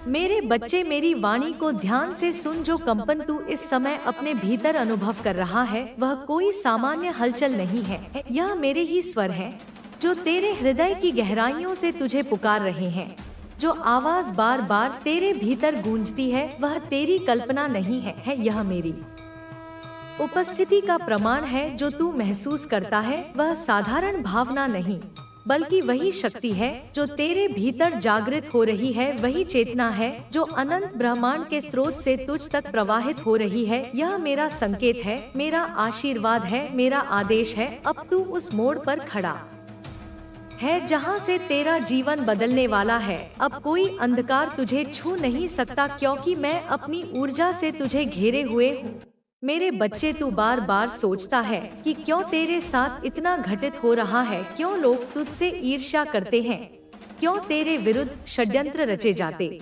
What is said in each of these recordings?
मेरे बच्चे, मेरी वाणी को ध्यान से सुन। जो कंपन तू इस समय अपने भीतर अनुभव कर रहा है वह कोई सामान्य हलचल नहीं है। यह मेरे ही स्वर हैं, जो तेरे हृदय की गहराइयों से तुझे पुकार रहे हैं। जो आवाज बार बार तेरे भीतर गूंजती है वह तेरी कल्पना नहीं है, यह मेरी उपस्थिति का प्रमाण है। जो तू महसूस करता है वह साधारण भावना नहीं, बल्कि वही शक्ति है जो तेरे भीतर जागृत हो रही है। वही चेतना है जो अनंत ब्रह्मांड के स्रोत से तुझ तक प्रवाहित हो रही है। यह मेरा संकेत है, मेरा आशीर्वाद है, मेरा आदेश है। अब तू उस मोड़ पर खड़ा है जहाँ से तेरा जीवन बदलने वाला है। अब कोई अंधकार तुझे छू नहीं सकता, क्योंकि मैं अपनी ऊर्जा से तुझे घेरे हुए हूँ। मेरे बच्चे, तू बार बार सोचता है कि क्यों तेरे साथ इतना घटित हो रहा है, क्यों लोग तुझसे ईर्ष्या करते हैं, क्यों तेरे विरुद्ध षड्यंत्र रचे जाते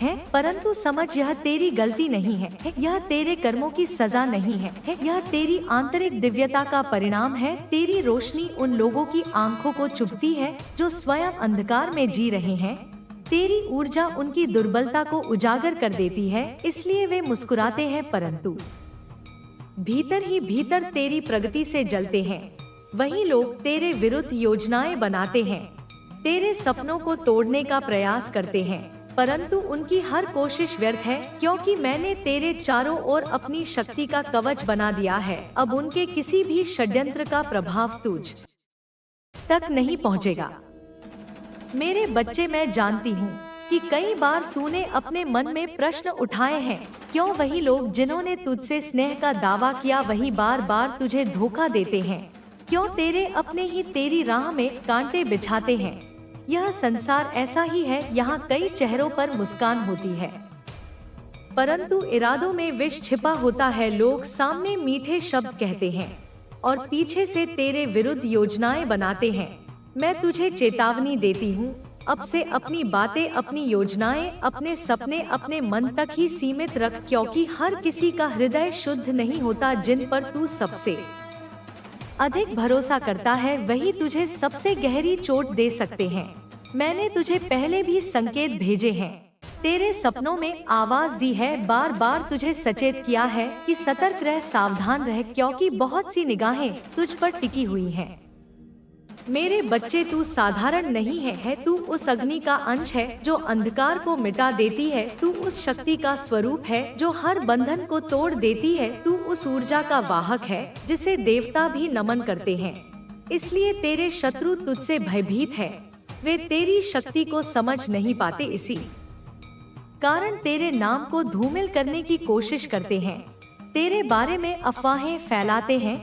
हैं। परंतु समझ, यह तेरी गलती नहीं है, यह तेरे कर्मों की सजा नहीं है, यह तेरी आंतरिक दिव्यता का परिणाम है। तेरी रोशनी उन लोगों की आंखों को चुभती है जो स्वयं अंधकार में जी रहे हैं। तेरी ऊर्जा उनकी दुर्बलता को उजागर कर देती है, इसलिए वे मुस्कुराते हैं, परंतु भीतर ही भीतर तेरी प्रगति से जलते हैं। वही लोग तेरे विरुद्ध योजनाएं बनाते हैं, तेरे सपनों को तोड़ने का प्रयास करते हैं, परंतु उनकी हर कोशिश व्यर्थ है, क्योंकि मैंने तेरे चारों ओर अपनी शक्ति का कवच बना दिया है। अब उनके किसी भी षड्यंत्र का प्रभाव तुझ तक नहीं पहुंचेगा। मेरे बच्चे, मैं जानती हूँ कि कई बार तूने अपने मन में प्रश्न उठाए हैं, क्यों वही लोग जिन्होंने तुझसे स्नेह का दावा किया वही बार बार तुझे धोखा देते हैं, क्यों तेरे अपने ही तेरी राह में कांटे बिछाते हैं। यह संसार ऐसा ही है, यहाँ कई चेहरों पर मुस्कान होती है, परंतु इरादों में विष छिपा होता है। लोग सामने मीठे शब्द कहते हैं और पीछे से तेरे विरुद्ध योजनाएं बनाते हैं। मैं तुझे चेतावनी देती हूँ, अब से अपनी बातें, अपनी योजनाएं, अपने सपने अपने मन तक ही सीमित रख, क्योंकि हर किसी का हृदय शुद्ध नहीं होता। जिन पर तू सबसे अधिक भरोसा करता है वही तुझे सबसे गहरी चोट दे सकते हैं। मैंने तुझे पहले भी संकेत भेजे हैं, तेरे सपनों में आवाज दी है, बार बार तुझे सचेत किया है कि सतर्क रह, सावधान रह, क्योंकि बहुत सी निगाहें तुझ पर टिकी हुई हैं। मेरे बच्चे, तू साधारण नहीं है, तू उस अग्नि का अंश है जो अंधकार को मिटा देती है। तू उस शक्ति का स्वरूप है जो हर बंधन को तोड़ देती है। तू उस ऊर्जा का वाहक है जिसे देवता भी नमन करते हैं। इसलिए तेरे शत्रु तुझसे भयभीत है, वे तेरी शक्ति को समझ नहीं पाते, इसी कारण तेरे नाम को धूमिल करने की कोशिश करते हैं, तेरे बारे में अफवाहें फैलाते हैं,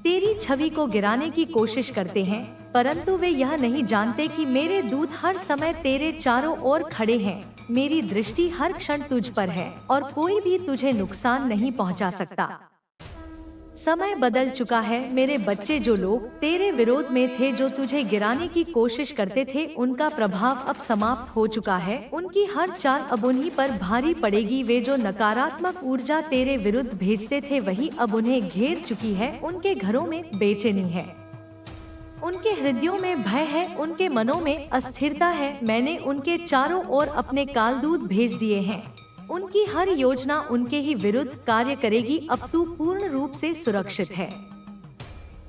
तेरी छवि को गिराने की कोशिश करते हैं, परंतु वे यह नहीं जानते कि मेरे दूत हर समय तेरे चारों ओर खड़े हैं। मेरी दृष्टि हर क्षण तुझ पर है और कोई भी तुझे नुकसान नहीं पहुंचा सकता। समय बदल चुका है मेरे बच्चे। जो लोग तेरे विरोध में थे, जो तुझे गिराने की कोशिश करते थे, उनका प्रभाव अब समाप्त हो चुका है। उनकी हर चाल अब उन्हीं पर भारी पड़ेगी। वे जो नकारात्मक ऊर्जा तेरे विरुद्ध भेजते थे वही अब उन्हें घेर चुकी है। उनके घरों में बेचैनी है, उनके हृदयों में भय है, उनके मनों में अस्थिरता है। मैंने उनके चारों ओर अपने कालदूत भेज दिए हैं, उनकी हर योजना उनके ही विरुद्ध कार्य करेगी। अब तू पूर्ण रूप से सुरक्षित है।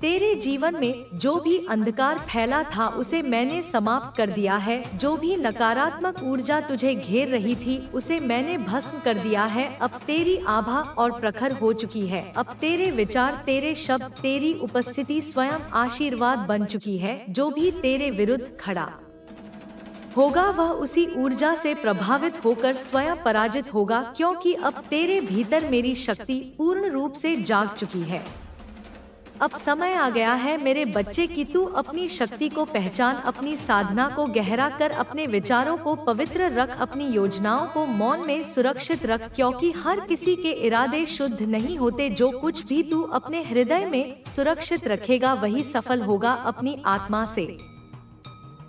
तेरे जीवन में जो भी अंधकार फैला था उसे मैंने समाप्त कर दिया है। जो भी नकारात्मक ऊर्जा तुझे घेर रही थी उसे मैंने भस्म कर दिया है। अब तेरी आभा और प्रखर हो चुकी है। अब तेरे विचार, तेरे शब्द, तेरी उपस्थिति स्वयं आशीर्वाद बन चुकी है। जो भी तेरे विरुद्ध खड़ा होगा वह उसी ऊर्जा से प्रभावित होकर स्वयं पराजित होगा, क्योंकि अब तेरे भीतर मेरी शक्ति पूर्ण रूप से जाग चुकी है। अब समय आ गया है मेरे बच्चे कि तू अपनी शक्ति को पहचान, अपनी साधना को गहरा कर, अपने विचारों को पवित्र रख, अपनी योजनाओं को मौन में सुरक्षित रख, क्योंकि हर किसी के इरादे शुद्ध नहीं होते। जो कुछ भी तू अपने हृदय में सुरक्षित रखेगा वही सफल होगा। अपनी आत्मा से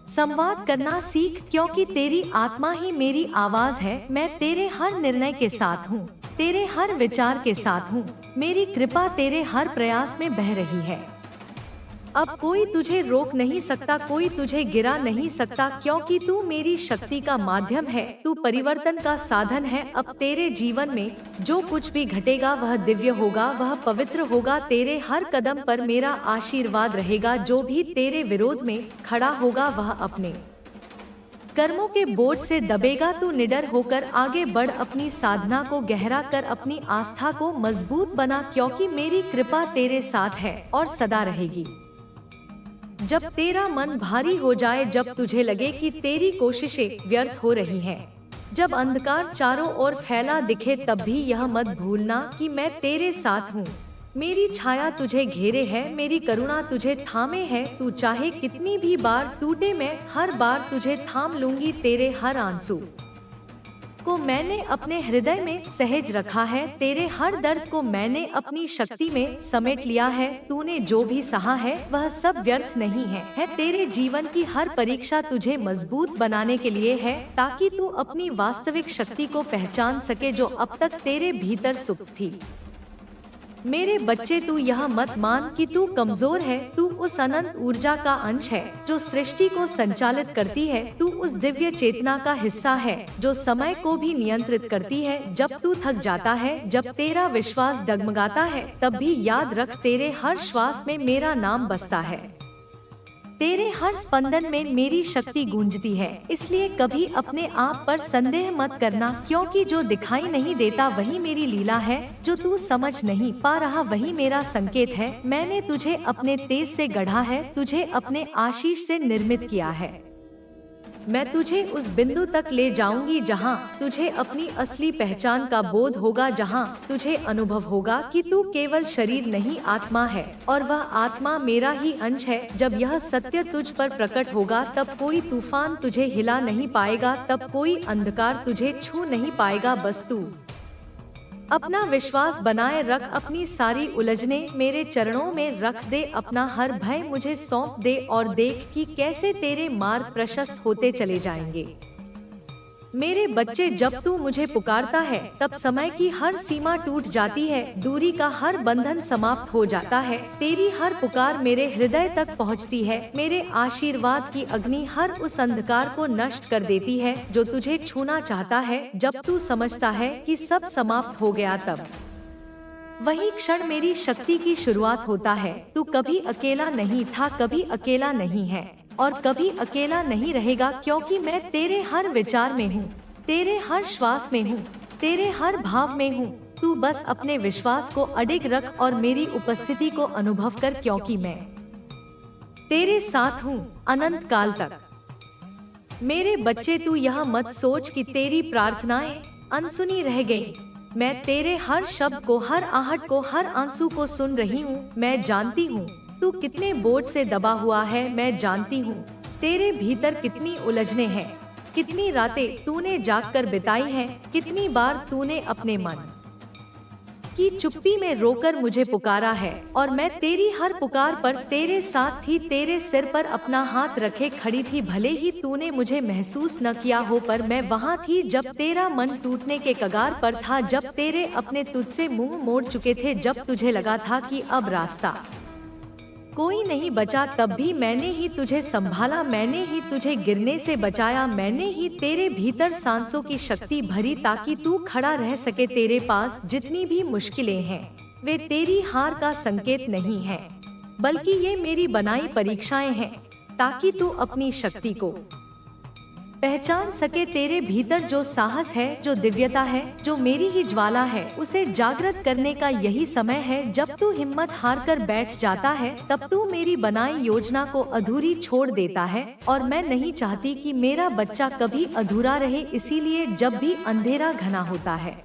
संवाद करना सीख, क्योंकि तेरी आत्मा ही मेरी आवाज है। मैं तेरे हर निर्णय के साथ हूँ, तेरे हर विचार के साथ हूँ। मेरी कृपा तेरे हर प्रयास में बह रही है। अब कोई तुझे रोक नहीं सकता, कोई तुझे गिरा नहीं सकता, क्योंकि तू मेरी शक्ति का माध्यम है, तू परिवर्तन का साधन है। अब तेरे जीवन में जो कुछ भी घटेगा वह दिव्य होगा, वह पवित्र होगा। तेरे हर कदम पर मेरा आशीर्वाद रहेगा। जो भी तेरे विरोध में खड़ा होगा वह अपने कर्मों के बोझ से दबेगा। तू निडर होकर आगे बढ़, अपनी साधना को गहरा कर, अपनी आस्था को मजबूत बना, क्योंकि मेरी कृपा तेरे साथ है और सदा रहेगी। जब तेरा मन भारी हो जाए, जब तुझे लगे कि तेरी कोशिशें व्यर्थ हो रही हैं, जब अंधकार चारों ओर फैला दिखे, तब भी यह मत भूलना कि मैं तेरे साथ हूँ। मेरी छाया तुझे घेरे है, मेरी करुणा तुझे थामे है। तू चाहे कितनी भी बार टूटे, मैं हर बार तुझे थाम लूंगी। तेरे हर आंसू को मैंने अपने हृदय में सहेज रखा है, तेरे हर दर्द को मैंने अपनी शक्ति में समेट लिया है। तूने जो भी सहा है वह सब व्यर्थ नहीं है। तेरे जीवन की हर परीक्षा तुझे मजबूत बनाने के लिए है, ताकि तू अपनी वास्तविक शक्ति को पहचान सके जो अब तक तेरे भीतर सुप्त थी। मेरे बच्चे, तू यह मत मान कि तू कमजोर है। तू उस अनंत ऊर्जा का अंश है जो सृष्टि को संचालित करती है। तू उस दिव्य चेतना का हिस्सा है जो समय को भी नियंत्रित करती है। जब तू थक जाता है, जब तेरा विश्वास डगमगाता है, तब भी याद रख, तेरे हर श्वास में मेरा नाम बसता है, तेरे हर स्पंदन में मेरी शक्ति गूंजती है। इसलिए कभी अपने आप पर संदेह मत करना, क्योंकि जो दिखाई नहीं देता वही मेरी लीला है। जो तू समझ नहीं पा रहा वही मेरा संकेत है। मैंने तुझे अपने तेज से गढ़ा है, तुझे अपने आशीष से निर्मित किया है। मैं तुझे उस बिंदु तक ले जाऊंगी जहां तुझे अपनी असली पहचान का बोध होगा, जहां तुझे अनुभव होगा कि तू केवल शरीर नहीं, आत्मा है, और वह आत्मा मेरा ही अंश है। जब यह सत्य तुझ पर प्रकट होगा, तब कोई तूफान तुझे हिला नहीं पाएगा, तब कोई अंधकार तुझे छू नहीं पाएगा। बस तू अपना विश्वास बनाए रख, अपनी सारी उलझने मेरे चरणों में रख दे, अपना हर भय मुझे सौंप दे और देख कि कैसे तेरे मार्ग प्रशस्त होते चले जाएंगे। मेरे बच्चे, जब तू मुझे पुकारता है तब समय की हर सीमा टूट जाती है, दूरी का हर बंधन समाप्त हो जाता है। तेरी हर पुकार मेरे हृदय तक पहुंचती है। मेरे आशीर्वाद की अग्नि हर उस अंधकार को नष्ट कर देती है जो तुझे छूना चाहता है। जब तू समझता है कि सब समाप्त हो गया, तब वही क्षण मेरी शक्ति की शुरुआत होता है। तू कभी अकेला नहीं था, कभी अकेला नहीं है और कभी अकेला नहीं रहेगा, क्योंकि मैं तेरे हर विचार में हूँ, तेरे हर श्वास में हूँ, तेरे हर भाव में हूँ। तू बस अपने विश्वास को अडिग रख और मेरी उपस्थिति को अनुभव कर, क्योंकि मैं तेरे साथ हूँ अनंत काल तक। मेरे बच्चे, तू यह मत सोच कि तेरी प्रार्थनाएं अनसुनी रह गई। मैं तेरे हर शब्द को, हर आहट को, हर आंसू को सुन रही हूँ। मैं जानती हूँ तू कितने बोझ से दबा हुआ है। मैं जानती हूँ तेरे भीतर कितनी उलझने हैं, कितनी रातें तूने जागकर बिताई हैं, कितनी बार तूने अपने मन की चुप्पी में रोकर मुझे पुकारा है। और मैं तेरी हर पुकार पर तेरे साथ थी, तेरे सिर पर अपना हाथ रखे खड़ी थी। भले ही तूने मुझे महसूस न किया हो, पर मैं वहाँ थी जब तेरा मन टूटने के कगार पर था, जब तेरे अपने तुझसे मुंह मोड़ चुके थे, जब तुझे लगा था कि अब रास्ता कोई नहीं बचा। तब भी मैंने ही तुझे संभाला, मैंने ही तुझे गिरने से बचाया, मैंने ही तेरे भीतर सांसों की शक्ति भरी ताकि तू खड़ा रह सके। तेरे पास जितनी भी मुश्किलें हैं वे तेरी हार का संकेत नहीं है, बल्कि ये मेरी बनाई परीक्षाएं हैं, ताकि तू अपनी शक्ति को पहचान सके। तेरे भीतर जो साहस है, जो दिव्यता है, जो मेरी ही ज्वाला है, उसे जागृत करने का यही समय है। जब तू हिम्मत हार कर बैठ जाता है, तब तू मेरी बनाई योजना को अधूरी छोड़ देता है। और मैं नहीं चाहती कि मेरा बच्चा कभी अधूरा रहे, इसीलिए जब भी अंधेरा घना होता है,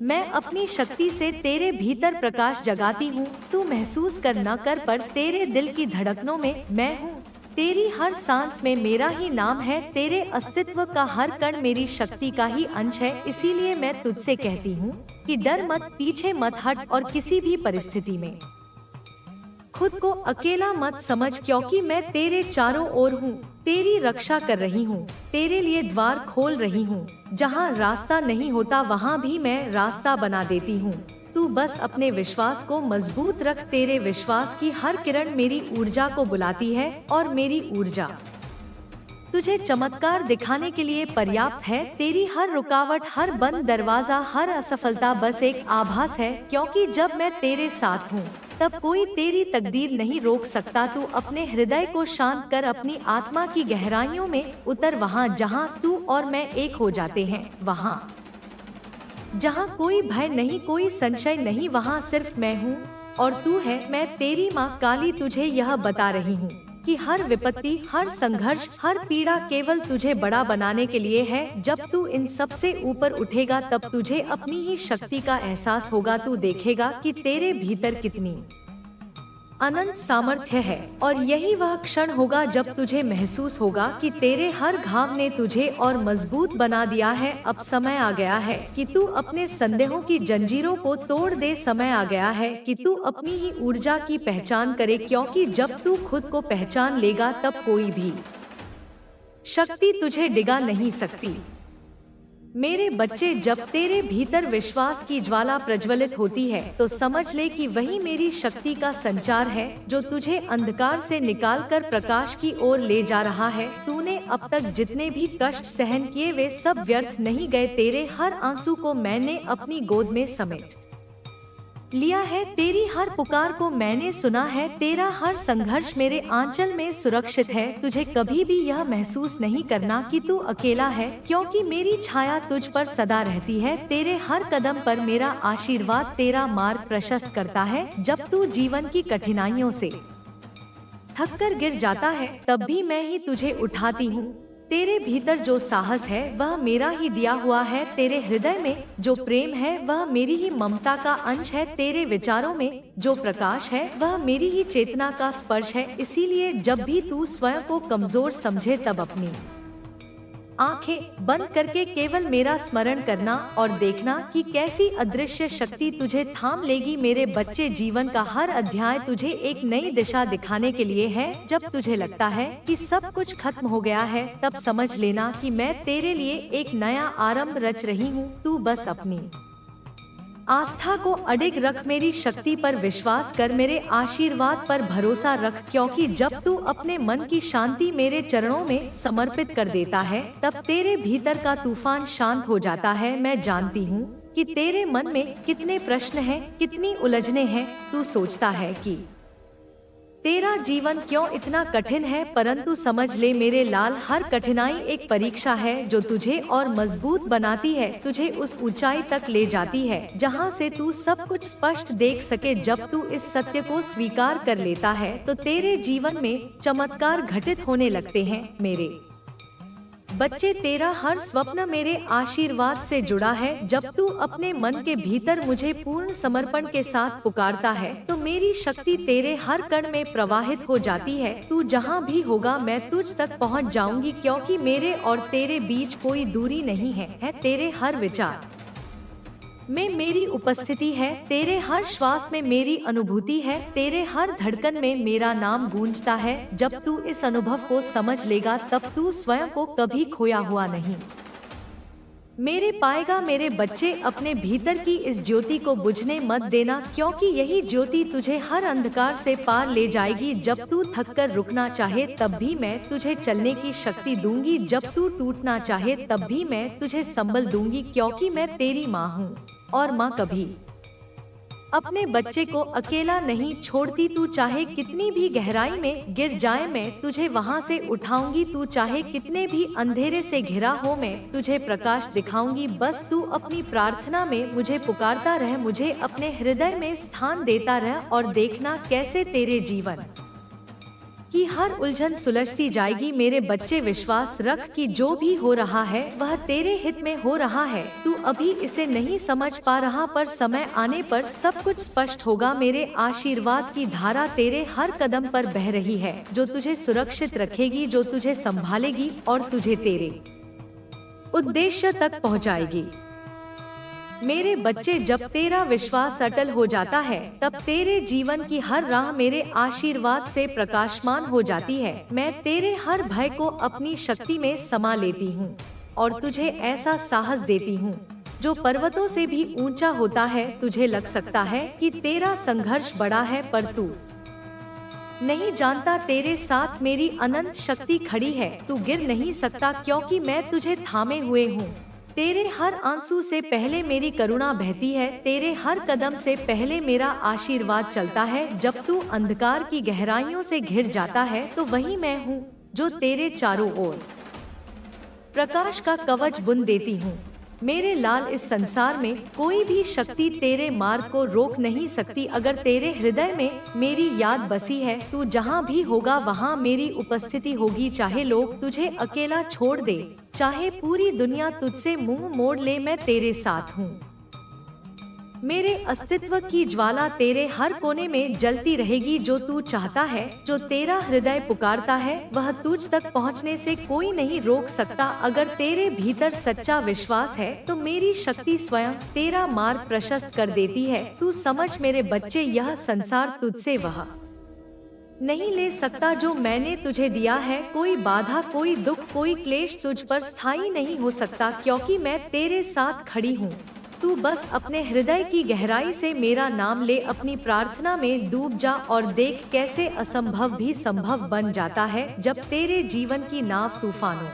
मैं अपनी शक्ति से तेरे भीतर प्रकाश जगाती हूँ। तू महसूस कर न कर, पर तेरे दिल की धड़कनों में मैं हूँ। तेरी हर सांस में मेरा ही नाम है, तेरे अस्तित्व का हर कण मेरी शक्ति का ही अंश है। इसीलिए मैं तुझसे कहती हूँ कि डर मत, पीछे मत हट और किसी भी परिस्थिति में खुद को अकेला मत समझ, क्योंकि मैं तेरे चारों ओर हूँ, तेरी रक्षा कर रही हूँ, तेरे लिए द्वार खोल रही हूँ। जहाँ रास्ता नहीं होता वहाँ भी मैं रास्ता बना देती हूँ। तू बस अपने विश्वास को मजबूत रख। तेरे विश्वास की हर किरण मेरी ऊर्जा को बुलाती है और मेरी ऊर्जा तुझे चमत्कार दिखाने के लिए पर्याप्त है। तेरी हर रुकावट, हर बंद दरवाजा, हर असफलता बस एक आभास है, क्योंकि जब मैं तेरे साथ हूँ तब कोई तेरी तकदीर नहीं रोक सकता। तू अपने हृदय को शांत कर, अपनी आत्मा की गहराइयों में उतर, वहाँ जहाँ तू और मैं एक हो जाते हैं, वहाँ जहाँ कोई भय नहीं, कोई संशय नहीं, वहाँ सिर्फ मैं हूँ और तू है। मैं तेरी माँ काली तुझे यह बता रही हूँ कि हर विपत्ति, हर संघर्ष, हर पीड़ा केवल तुझे बड़ा बनाने के लिए है। जब तू इन सब से ऊपर उठेगा तब तुझे अपनी ही शक्ति का एहसास होगा। तू देखेगा कि तेरे भीतर कितनी अनंत सामर्थ्य है और यही वह क्षण होगा जब तुझे महसूस होगा कि तेरे हर घाव ने तुझे और मजबूत बना दिया है। अब समय आ गया है कि तू अपने संदेहों की जंजीरों को तोड़ दे। समय आ गया है कि तू अपनी ही ऊर्जा की पहचान करे, क्योंकि जब तू खुद को पहचान लेगा तब कोई भी शक्ति तुझे डिगा नहीं सकती। मेरे बच्चे, जब तेरे भीतर विश्वास की ज्वाला प्रज्वलित होती है तो समझ ले कि वही मेरी शक्ति का संचार है जो तुझे अंधकार से निकालकर प्रकाश की ओर ले जा रहा है। तूने अब तक जितने भी कष्ट सहन किए वे सब व्यर्थ नहीं गए। तेरे हर आंसू को मैंने अपनी गोद में समेट लिया है, तेरी हर पुकार को मैंने सुना है, तेरा हर संघर्ष मेरे आंचल में सुरक्षित है। तुझे कभी भी यह महसूस नहीं करना कि तू अकेला है, क्योंकि मेरी छाया तुझ पर सदा रहती है। तेरे हर कदम पर मेरा आशीर्वाद तेरा मार्ग प्रशस्त करता है। जब तू जीवन की कठिनाइयों से थककर गिर जाता है तब भी मैं ही तुझे उठाती हूँ। तेरे भीतर जो साहस है वह मेरा ही दिया हुआ है, तेरे हृदय में जो प्रेम है वह मेरी ही ममता का अंश है, तेरे विचारों में जो प्रकाश है वह मेरी ही चेतना का स्पर्श है। इसीलिए जब भी तू स्वयं को कमजोर समझे तब अपनी आंखें बंद करके केवल मेरा स्मरण करना और देखना कि कैसी अदृश्य शक्ति तुझे थाम लेगी। मेरे बच्चे, जीवन का हर अध्याय तुझे एक नई दिशा दिखाने के लिए है। जब तुझे लगता है कि सब कुछ खत्म हो गया है तब समझ लेना कि मैं तेरे लिए एक नया आरंभ रच रही हूँ। तू बस अपनी आस्था को अडिग रख, मेरी शक्ति पर विश्वास कर, मेरे आशीर्वाद पर भरोसा रख, क्योंकि जब तू अपने मन की शांति मेरे चरणों में समर्पित कर देता है तब तेरे भीतर का तूफान शांत हो जाता है। मैं जानती हूँ कि तेरे मन में कितने प्रश्न हैं, कितनी उलझने हैं। तू सोचता है कि तेरा जीवन क्यों इतना कठिन है, परंतु समझ ले मेरे लाल, हर कठिनाई एक परीक्षा है जो तुझे और मजबूत बनाती है, तुझे उस ऊंचाई तक ले जाती है जहां से तू सब कुछ स्पष्ट देख सके। जब तू इस सत्य को स्वीकार कर लेता है तो तेरे जीवन में चमत्कार घटित होने लगते हैं। मेरे बच्चे, तेरा हर स्वप्न मेरे आशीर्वाद से जुड़ा है। जब तू अपने मन के भीतर मुझे पूर्ण समर्पण के साथ पुकारता है तो मेरी शक्ति तेरे हर कण में प्रवाहित हो जाती है। तू जहाँ भी होगा मैं तुझ तक पहुँच जाऊंगी, क्योंकि मेरे और तेरे बीच कोई दूरी नहीं है। तेरे हर विचार में मेरी उपस्थिति है, तेरे हर श्वास में मेरी अनुभूति है, तेरे हर धड़कन में मेरा नाम गूंजता है। जब तू इस अनुभव को समझ लेगा तब तू स्वयं को कभी खोया हुआ नहीं मेरे पाएगा। मेरे बच्चे, अपने भीतर की इस ज्योति को बुझने मत देना, क्योंकि यही ज्योति तुझे हर अंधकार से पार ले जाएगी। जब तू थककर रुकना चाहे तब भी मैं तुझे चलने की शक्ति दूंगी, जब तू टूटना चाहे तब भी मैं तुझे संबल दूंगी, क्योंकि मैं तेरी माँ हूँ और माँ कभी अपने बच्चे को अकेला नहीं छोड़ती। तू चाहे कितनी भी गहराई में गिर जाए मैं तुझे वहाँ से उठाऊंगी, तू चाहे कितने भी अंधेरे से घिरा हो मैं तुझे प्रकाश दिखाऊंगी। बस तू अपनी प्रार्थना में मुझे पुकारता रह, मुझे अपने हृदय में स्थान देता रह और देखना कैसे तेरे जीवन की हर उलझन सुलझती जाएगी। मेरे बच्चे, विश्वास रख कि जो भी हो रहा है वह तेरे हित में हो रहा है। तू अभी इसे नहीं समझ पा रहा, पर समय आने पर सब कुछ स्पष्ट होगा। मेरे आशीर्वाद की धारा तेरे हर कदम पर बह रही है, जो तुझे सुरक्षित रखेगी, जो तुझे संभालेगी और तुझे तेरे उद्देश्य तक पहुंचाएगी। मेरे बच्चे, जब तेरा विश्वास अटल हो जाता है तब तेरे जीवन की हर राह मेरे आशीर्वाद से प्रकाशमान हो जाती है। मैं तेरे हर भय को अपनी शक्ति में समा लेती हूँ और तुझे ऐसा साहस देती हूँ जो पर्वतों से भी ऊंचा होता है। तुझे लग सकता है कि तेरा संघर्ष बड़ा है, पर तू नहीं जानता तेरे साथ मेरी अनंत शक्ति खड़ी है। तू गिर नहीं सकता क्योंकि मैं तुझे थामे हुए हूँ। तेरे हर आंसू से पहले मेरी करुणा बहती है, तेरे हर कदम से पहले मेरा आशीर्वाद चलता है। जब तू अंधकार की गहराइयों से घिर जाता है तो वही मैं हूँ जो तेरे चारों ओर प्रकाश का कवच बुन देती हूँ। मेरे लाल, इस संसार में कोई भी शक्ति तेरे मार्ग को रोक नहीं सकती। अगर तेरे हृदय में मेरी याद बसी है, तू जहाँ भी होगा वहाँ मेरी उपस्थिति होगी। चाहे लोग तुझे अकेला छोड़ दे, चाहे पूरी दुनिया तुझसे मुंह मोड़ ले, मैं तेरे साथ हूँ। मेरे अस्तित्व की ज्वाला तेरे हर कोने में जलती रहेगी। जो तू चाहता है, जो तेरा हृदय पुकारता है, वह तुझ तक पहुंचने से कोई नहीं रोक सकता। अगर तेरे भीतर सच्चा विश्वास है तो मेरी शक्ति स्वयं तेरा मार्ग प्रशस्त कर देती है। तू समझ मेरे बच्चे, यह संसार तुझसे वह नहीं ले सकता जो मैंने तुझे दिया है। कोई बाधा, कोई दुख, कोई क्लेश तुझ पर स्थायी नहीं हो सकता, क्योंकि मैं तेरे साथ खड़ी हूँ। तू बस अपने हृदय की गहराई से मेरा नाम ले, अपनी प्रार्थना में डूब जा और देख कैसे असंभव भी संभव बन जाता है। जब तेरे जीवन की नाव तूफानों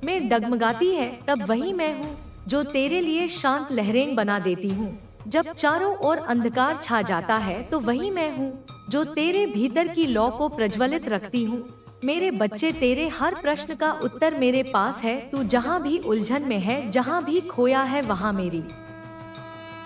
में डगमगाती है, तब वही मैं हूँ जो तेरे लिए शांत लहरें बना देती हूँ। जब चारों ओर अंधकार छा जाता है तो वही मैं हूँ जो तेरे भीतर की लौ को प्रज्वलित रखती हूँ। मेरे बच्चे, तेरे हर प्रश्न का उत्तर मेरे पास है। तू जहाँ भी उलझन में है, जहाँ भी खोया है, वहाँ मेरी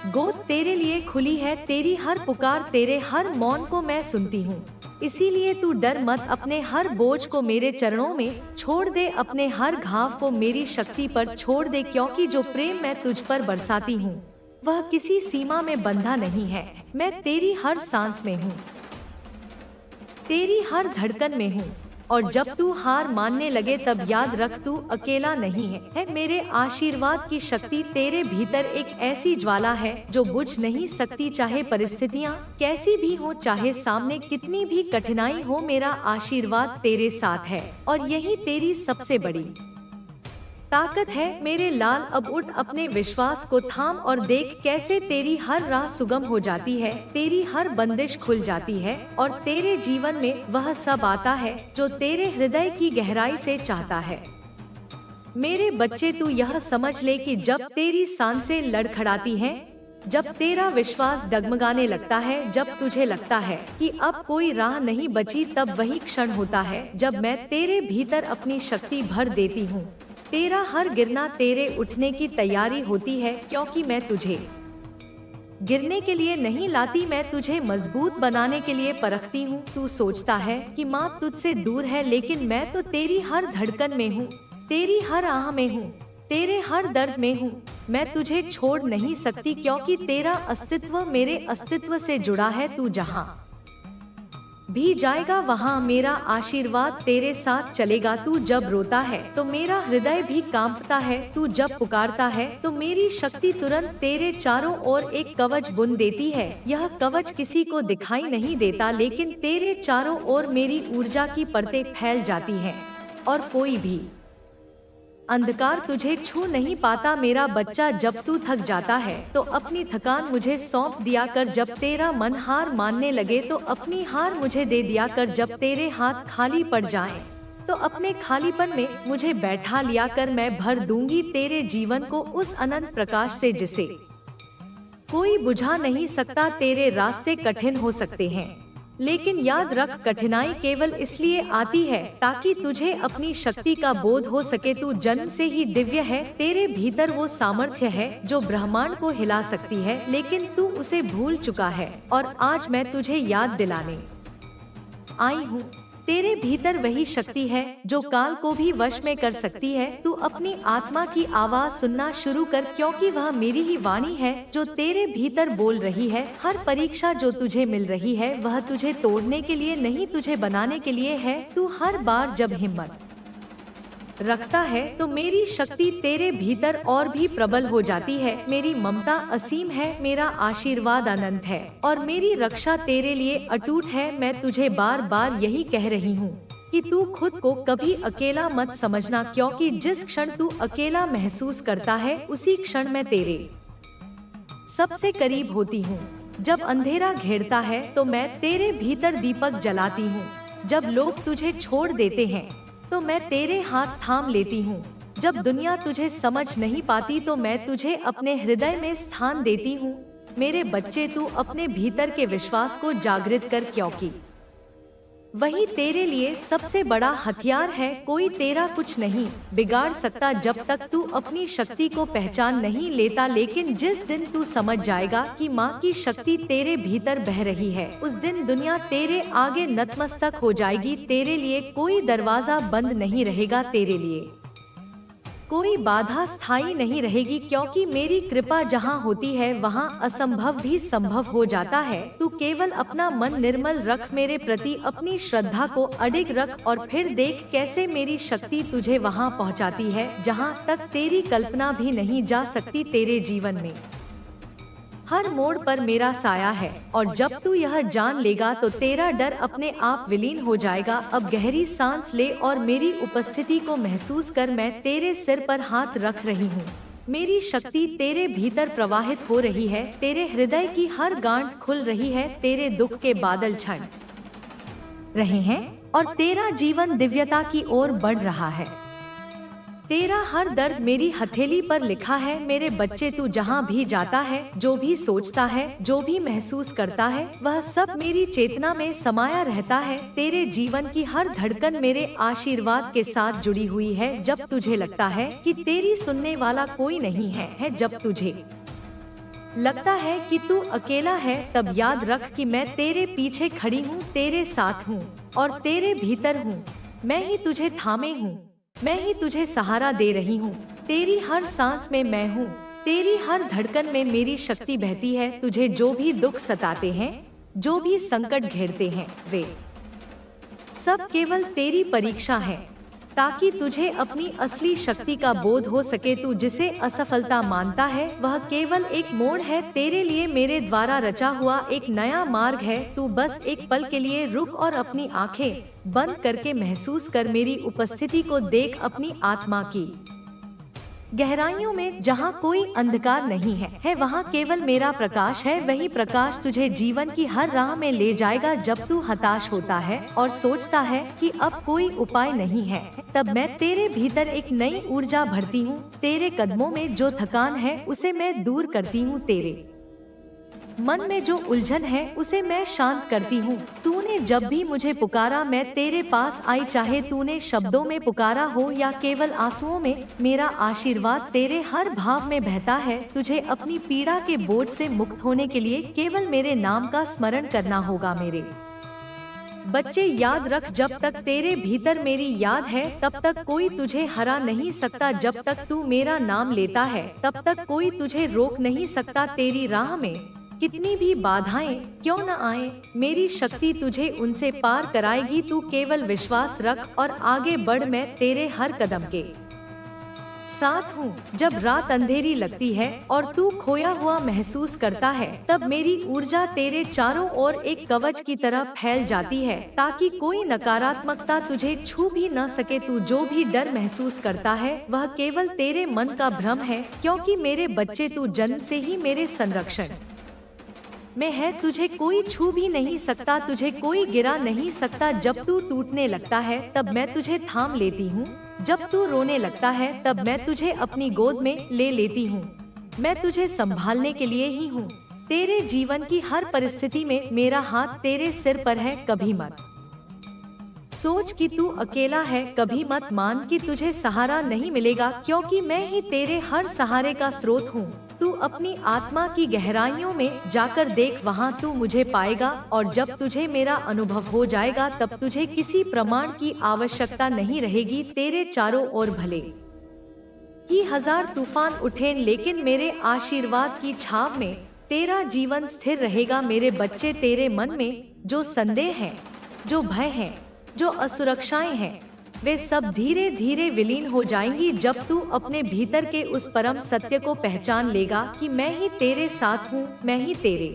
गोद तेरे लिए खुली है। तेरी हर पुकार, तेरे हर मौन को मैं सुनती हूँ। इसीलिए तू डर मत, अपने हर बोझ को मेरे चरणों में छोड़ दे, अपने हर घाव को मेरी शक्ति पर छोड़ दे, क्योंकि जो प्रेम मैं तुझ पर बरसाती हूँ वह किसी सीमा में बंधा नहीं है। मैं तेरी हर सांस में हूँ, तेरी हर धड़कन में हूँ, और जब तू हार मानने लगे तब याद रख, तू अकेला नहीं है। मेरे आशीर्वाद की शक्ति तेरे भीतर एक ऐसी ज्वाला है जो बुझ नहीं सकती। चाहे परिस्थितियाँ कैसी भी हो, चाहे सामने कितनी भी कठिनाई हो, मेरा आशीर्वाद तेरे साथ है और यही तेरी सबसे बड़ी ताकत है। मेरे लाल, अब उठ, अपने विश्वास को थाम और देख कैसे तेरी हर राह सुगम हो जाती है, तेरी हर बंदिश खुल जाती है और तेरे जीवन में वह सब आता है जो तेरे हृदय की गहराई से चाहता है। मेरे बच्चे, तू यह समझ ले कि जब तेरी सांसें लड़खड़ाती हैं, जब तेरा विश्वास डगमगाने लगता है, जब तुझे लगता है कि अब कोई राह नहीं बची, तब वही क्षण होता है जब मैं तेरे भीतर अपनी शक्ति भर देती हूँ। तेरा हर गिरना तेरे उठने की तैयारी होती है, क्योंकि मैं तुझे गिरने के लिए नहीं लाती, मैं तुझे मजबूत बनाने के लिए परखती हूँ। तू सोचता है कि माँ तुझसे दूर है, लेकिन मैं तो तेरी हर धड़कन में हूँ, तेरी हर आह में हूँ, तेरे हर दर्द में हूँ। मैं तुझे छोड़ नहीं सकती, क्योंकि तेरा अस्तित्व मेरे अस्तित्व से जुड़ा है। तू जहाँ भी जाएगा वहाँ मेरा आशीर्वाद तेरे साथ चलेगा। तू जब रोता है तो मेरा हृदय भी कांपता है, तू जब पुकारता है तो मेरी शक्ति तुरंत तेरे चारों ओर एक कवच बुन देती है। यह कवच किसी को दिखाई नहीं देता, लेकिन तेरे चारों ओर मेरी ऊर्जा की परतें फैल जाती हैं और कोई भी अंधकार तुझे छू नहीं पाता। मेरा बच्चा, जब तू थक जाता है तो अपनी थकान मुझे सौंप दिया कर, जब तेरा मन हार मानने लगे तो अपनी हार मुझे दे दिया कर, जब तेरे हाथ खाली पड़ जाएं तो अपने खालीपन में मुझे बैठा लिया कर। मैं भर दूंगी तेरे जीवन को उस अनंत प्रकाश से जिसे कोई बुझा नहीं सकता। तेरे रास्ते कठिन हो सकते हैं, लेकिन याद रख, कठिनाई केवल इसलिए आती है ताकि तुझे अपनी शक्ति का बोध हो सके। तू जन्म से ही दिव्य है, तेरे भीतर वो सामर्थ्य है जो ब्रह्मांड को हिला सकती है, लेकिन तू उसे भूल चुका है और आज मैं तुझे याद दिलाने आई हूँ। तेरे भीतर वही शक्ति है जो काल को भी वश में कर सकती है। तू अपनी आत्मा की आवाज सुनना शुरू कर, क्योंकि वह मेरी ही वाणी है जो तेरे भीतर बोल रही है। हर परीक्षा जो तुझे मिल रही है वह तुझे तोड़ने के लिए नहीं, तुझे बनाने के लिए है। तू हर बार जब हिम्मत रखता है तो मेरी शक्ति तेरे भीतर और भी प्रबल हो जाती है। मेरी ममता असीम है, मेरा आशीर्वाद अनंत है और मेरी रक्षा तेरे लिए अटूट है। मैं तुझे बार बार यही कह रही हूँ कि तू खुद को कभी अकेला मत समझना, क्योंकि जिस क्षण तू अकेला महसूस करता है उसी क्षण मैं तेरे सबसे करीब होती हूँ। जब अंधेरा घेरता है तो मैं तेरे भीतर दीपक जलाती हूँ। जब लोग तुझे छोड़ देते हैं तो मैं तेरे हाथ थाम लेती हूँ। जब दुनिया तुझे समझ नहीं पाती तो मैं तुझे अपने हृदय में स्थान देती हूँ। मेरे बच्चे, तू अपने भीतर के विश्वास को जागृत कर, क्योंकि वही तेरे लिए सबसे बड़ा हथियार है। कोई तेरा कुछ नहीं बिगाड़ सकता जब तक तू अपनी शक्ति को पहचान नहीं लेता, लेकिन जिस दिन तू समझ जाएगा कि माँ की शक्ति तेरे भीतर बह रही है, उस दिन दुनिया तेरे आगे नतमस्तक हो जाएगी। तेरे लिए कोई दरवाजा बंद नहीं रहेगा, तेरे लिए कोई बाधा स्थायी नहीं रहेगी, क्योंकि मेरी कृपा जहाँ होती है वहाँ असंभव भी संभव हो जाता है। तू केवल अपना मन निर्मल रख, मेरे प्रति अपनी श्रद्धा को अडिग रख, और फिर देख कैसे मेरी शक्ति तुझे वहाँ पहुँचाती है जहाँ तक तेरी कल्पना भी नहीं जा सकती। तेरे जीवन में हर मोड़ पर मेरा साया है, और जब तू यह जान लेगा तो तेरा डर अपने आप विलीन हो जाएगा। अब गहरी सांस ले और मेरी उपस्थिति को महसूस कर। मैं तेरे सिर पर हाथ रख रही हूँ। मेरी शक्ति तेरे भीतर प्रवाहित हो रही है। तेरे हृदय की हर गांठ खुल रही है। तेरे दुख के बादल छन रहे हैं और तेरा जीवन दिव्यता की ओर बढ़ रहा है। तेरा हर दर्द मेरी हथेली पर लिखा है। मेरे बच्चे, तू जहाँ भी जाता है, जो भी सोचता है, जो भी महसूस करता है, वह सब मेरी चेतना में समाया रहता है। तेरे जीवन की हर धड़कन मेरे आशीर्वाद के साथ जुड़ी हुई है। जब तुझे लगता है कि तेरी सुनने वाला कोई नहीं है, जब तुझे लगता है कि तू अकेला है, तब याद रख कि मैं तेरे पीछे खड़ी हूँ, तेरे साथ हूँ और तेरे भीतर हूँ। मैं ही तुझे थामे हूँ, मैं ही तुझे सहारा दे रही हूँ। तेरी हर सांस में मैं हूँ, तेरी हर धड़कन में मेरी शक्ति बहती है। तुझे जो भी दुख सताते हैं, जो भी संकट घेरते हैं, वे सब केवल तेरी परीक्षा है, ताकि तुझे अपनी असली शक्ति का बोध हो सके। तू जिसे असफलता मानता है वह केवल एक मोड़ है, तेरे लिए मेरे द्वारा रचा हुआ एक नया मार्ग है। तू बस एक पल के लिए रुक और अपनी आंखें बंद करके महसूस कर, मेरी उपस्थिति को देख। अपनी आत्मा की गहराइयों में जहाँ कोई अंधकार नहीं है वहाँ केवल मेरा प्रकाश है। वही प्रकाश तुझे जीवन की हर राह में ले जाएगा। जब तू हताश होता है और सोचता है कि अब कोई उपाय नहीं है, तब मैं तेरे भीतर एक नई ऊर्जा भरती हूँ। तेरे कदमों में जो थकान है उसे मैं दूर करती हूँ, तेरे मन में जो उलझन है उसे मैं शांत करती हूँ। तूने जब भी मुझे पुकारा मैं तेरे पास आई, चाहे तूने शब्दों में पुकारा हो या केवल आंसुओं में। मेरा आशीर्वाद तेरे हर भाव में बहता है। तुझे अपनी पीड़ा के बोझ से मुक्त होने के लिए केवल मेरे नाम का स्मरण करना होगा। मेरे बच्चे, याद रख, जब तक तेरे भीतर मेरी याद है तब तक कोई तुझे हरा नहीं सकता। जब तक तू मेरा नाम लेता है तब तक कोई तुझे रोक नहीं सकता। तेरी राह में कितनी भी बाधाएं क्यों न आए, मेरी शक्ति तुझे उनसे पार कराएगी। तू केवल विश्वास रख और आगे बढ़। मैं तेरे हर कदम के साथ हूँ। जब रात अंधेरी लगती है और तू खोया हुआ महसूस करता है, तब मेरी ऊर्जा तेरे चारों ओर एक कवच की तरह फैल जाती है, ताकि कोई नकारात्मकता तुझे छू भी न सके। तू जो भी डर महसूस करता है वह केवल तेरे मन का भ्रम है, क्योंकि मेरे बच्चे, तू जन्म से ही मेरे संरक्षण में है। तुझे कोई छू भी नहीं सकता, तुझे कोई गिरा नहीं सकता। जब तू टूटने लगता है तब मैं तुझे थाम लेती हूँ। जब तू रोने लगता है तब मैं तुझे अपनी गोद में ले लेती हूँ। मैं तुझे संभालने के लिए ही हूँ। तेरे जीवन की हर परिस्थिति में मेरा हाथ तेरे सिर पर है। कभी मत सोच कि तू अकेला है, कभी मत मान कि तुझे सहारा नहीं मिलेगा, क्योंकि मैं ही तेरे हर सहारे का स्रोत हूँ। तू अपनी आत्मा की गहराइयों में जाकर देख, वहाँ तू मुझे पाएगा। और जब तुझे मेरा अनुभव हो जाएगा तब तुझे किसी प्रमाण की आवश्यकता नहीं रहेगी। तेरे चारों ओर भले ही 1000 तूफान उठें, लेकिन मेरे आशीर्वाद की छाव में तेरा जीवन स्थिर रहेगा। मेरे बच्चे, तेरे मन में जो संदेह है, जो भय है, जो असुरक्षाएं हैं, वे सब धीरे धीरे विलीन हो जाएंगी जब तू अपने भीतर के उस परम सत्य को पहचान लेगा कि मैं ही तेरे साथ हूँ, मैं ही तेरे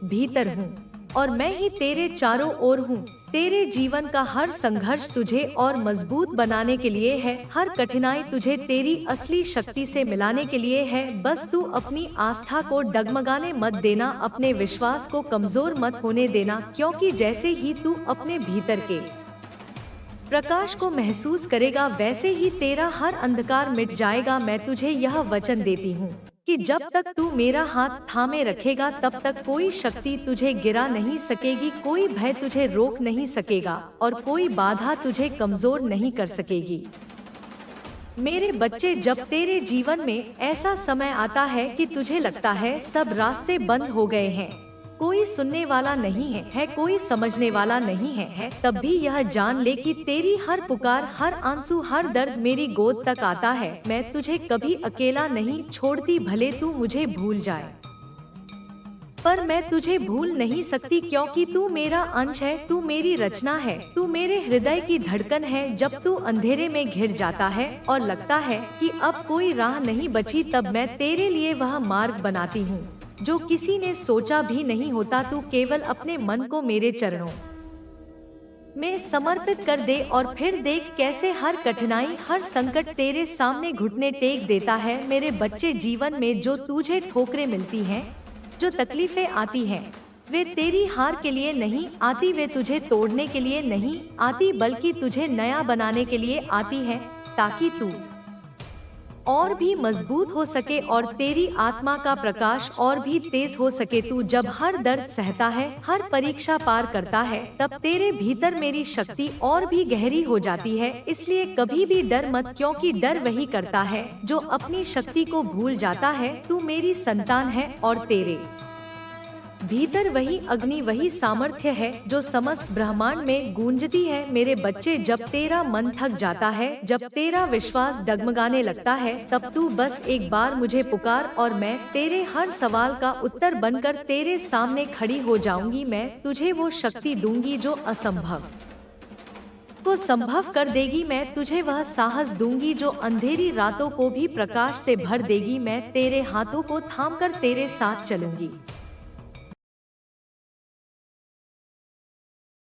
भीतर हूँ और मैं ही तेरे चारों ओर हूँ। तेरे जीवन का हर संघर्ष तुझे और मजबूत बनाने के लिए है। हर कठिनाई तुझे तेरी असली शक्ति से मिलाने के लिए है। बस तू अपनी आस्था को डगमगाने मत देना, अपने विश्वास को कमजोर मत होने देना, क्योंकि जैसे ही तू अपने भीतर के प्रकाश को महसूस करेगा वैसे ही तेरा हर अंधकार मिट जाएगा। मैं तुझे यह वचन देती हूँ कि जब तक तू मेरा हाथ थामे रखेगा तब तक कोई शक्ति तुझे गिरा नहीं सकेगी, कोई भय तुझे रोक नहीं सकेगा और कोई बाधा तुझे कमजोर नहीं कर सकेगी। मेरे बच्चे, जब तेरे जीवन में ऐसा समय आता है कि तुझे लगता है सब रास्ते बंद हो गए हैं, कोई सुनने वाला नहीं है, कोई समझने वाला नहीं है, तब भी यह जान ले कि तेरी हर पुकार, हर आंसू, हर दर्द मेरी गोद तक आता है। मैं तुझे कभी अकेला नहीं छोड़ती, भले तू मुझे भूल जाए, पर मैं तुझे भूल नहीं सकती, क्योंकि तू मेरा अंश है, तू मेरी रचना है, तू मेरे हृदय की धड़कन है। जब तू अंधेरे में घिर जाता है और लगता है कि अब कोई राह नहीं बची, तब मैं तेरे लिए वह मार्ग बनाती हूँ जो किसी ने सोचा भी नहीं होता। तू केवल अपने मन को मेरे चरणों में समर्पित कर दे और फिर देख कैसे हर कठिनाई, हर संकट तेरे सामने घुटने टेक देता है। मेरे बच्चे, जीवन में जो तुझे ठोकरें मिलती हैं, जो तकलीफें आती हैं, वे तेरी हार के लिए नहीं आती, वे तुझे तोड़ने के लिए नहीं आती, बल्कि तुझे नया बनाने के लिए आती है, ताकि तू और भी मजबूत हो सके और तेरी आत्मा का प्रकाश और भी तेज हो सके। तू जब हर दर्द सहता है, हर परीक्षा पार करता है, तब तेरे भीतर मेरी शक्ति और भी गहरी हो जाती है। इसलिए कभी भी डर मत, क्योंकि डर वही करता है जो अपनी शक्ति को भूल जाता है। तू मेरी संतान है और तेरे भीतर वही अग्नि, वही सामर्थ्य है जो समस्त ब्रह्मांड में गूंजती है। मेरे बच्चे, जब तेरा मन थक जाता है, जब तेरा विश्वास डगमगाने लगता है, तब तू बस एक बार मुझे पुकार और मैं तेरे हर सवाल का उत्तर बनकर तेरे सामने खड़ी हो जाऊंगी। मैं तुझे वो शक्ति दूंगी जो असंभव को संभव कर देगी। मैं तुझे वह साहस दूंगी जो अंधेरी रातों को भी प्रकाश से भर देगी। मैं तेरे हाथों को थामकर तेरे साथ चलूंगी।